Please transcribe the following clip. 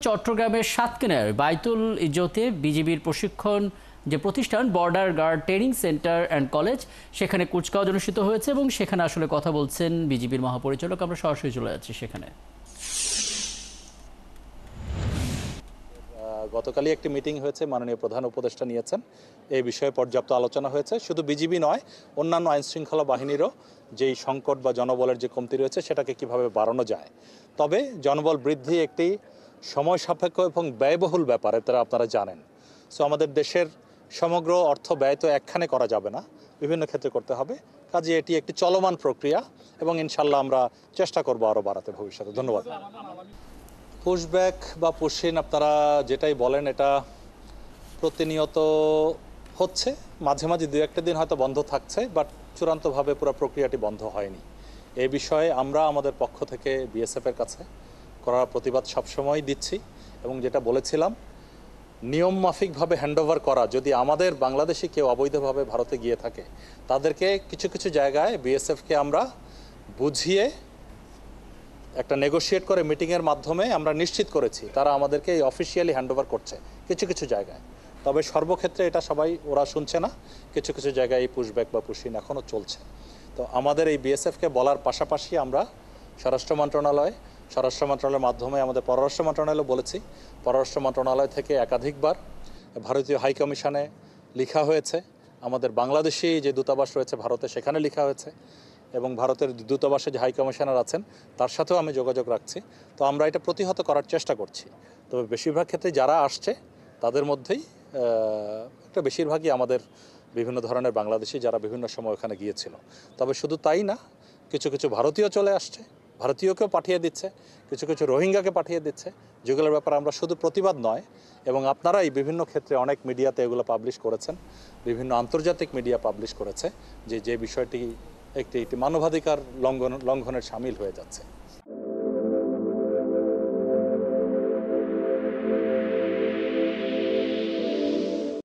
চট্টগ্রামের সাতকানিয়ার বায়তুল ইজ্জতে বিজিবির প্রশিক্ষণ যে প্রতিষ্ঠান border guard training centre and college সেখানে কুচকাওয়াজ অনুষ্ঠিত হয়েছে এবং সেখানে আসলে কথা বলছেন বিজিবির মহাপরিচালক। আমরা সরাসরি চলে যাচ্ছি সেখানে। গতকালই একটি মিটিং হয়েছে, মাননীয় প্রধান উপদেষ্টা নিয়েছেন, এই বিষয়ে পর্যাপ্ত আলোচনা হয়েছে। শুধু বিজিবি নয়, অন্যান্য আইনশৃঙ্খলা বাহিনীরও যেই সংকট বা জনবলের যে কমতি রয়েছে সেটাকে কিভাবে বাড়ানো যায়। তবে জনবল বৃদ্ধি একটি সময় সাপেক্ষ এবং ব্যয়বহুল ব্যাপার, এটা আপনারা জানেন। সো আমাদের দেশের সমগ্র অর্থ ব্যয় তো একখানে করা যাবে না, বিভিন্ন ক্ষেত্রে করতে হবে। কাজে এটি একটি চলমান প্রক্রিয়া এবং ইনশাল্লাহ আমরা চেষ্টা করবো আরও বাড়াতে ভবিষ্যতে। ধন্যবাদ। পুশব্যাক বা পুশিন আপনারা যেটাই বলেন, এটা প্রতিনিয়ত হচ্ছে। মাঝে মাঝে দু একটা দিন হয়তো বন্ধ থাকছে, বাট চূড়ান্তভাবে পুরো প্রক্রিয়াটি বন্ধ হয়নি। এই বিষয়ে আমরা আমাদের পক্ষ থেকে বিএসএফের কাছে করার প্রতিবাদ সবসময় দিচ্ছি এবং যেটা বলেছিলাম, নিয়ম মাফিকভাবে হ্যান্ডওভার করা। যদি আমাদের বাংলাদেশি কেউ অবৈধভাবে ভারতে গিয়ে থাকে, তাদেরকে কিছু কিছু জায়গায় বিএসএফকে আমরা বুঝিয়ে একটা নেগোশিয়েট করে মিটিংয়ের মাধ্যমে আমরা নিশ্চিত করেছি তারা আমাদেরকে এই অফিসিয়ালি হ্যান্ডওভার করছে কিছু কিছু জায়গায়। তবে সর্বক্ষেত্রে এটা সবাই ওরা শুনছে না, কিছু কিছু জায়গায় এই পুশব্যাক বা পুশিন এখনও চলছে। তো আমাদের এই বিএসএফকে বলার পাশাপাশি আমরা স্বরাষ্ট্র মন্ত্রণালয়ের মাধ্যমে আমাদের পররাষ্ট্র মন্ত্রণালয় বলেছি। পররাষ্ট্র মন্ত্রণালয় থেকে একাধিকবার ভারতীয় হাই কমিশনে লেখা হয়েছে, আমাদের বাংলাদেশি যে দূতাবাস রয়েছে ভারতে সেখানে লেখা হয়েছে, এবং ভারতের দূতাবাসে যে হাই কমিশনার আছেন তার সাথেও আমি যোগাযোগ রাখছি। তো আমরা এটা প্রতিহত করার চেষ্টা করছি। তবে বেশিরভাগ ক্ষেত্রে যারা আসছে তাদের মধ্যেই একটা বেশিরভাগই আমাদের বিভিন্ন ধরনের বাংলাদেশি, যারা বিভিন্ন সময় ওখানে গিয়েছিল। তবে শুধু তাই না, কিছু কিছু ভারতীয় চলে আসছে, ভারতীয়কেও পাঠিয়ে দিচ্ছে, কিছু কিছু রোহিঙ্গাকে পাঠিয়ে দিচ্ছে, যেগুলোর ব্যাপারে আমরা শুধু প্রতিবাদ নয়, এবং আপনারাই বিভিন্ন ক্ষেত্রে অনেক মিডিয়াতে এগুলো পাবলিশ করেছেন, বিভিন্ন আন্তর্জাতিক মিডিয়া পাবলিশ করেছে যে বিষয়টি একটি মানবাধিকার লঙ্ঘনের সামিল হয়ে যাচ্ছে।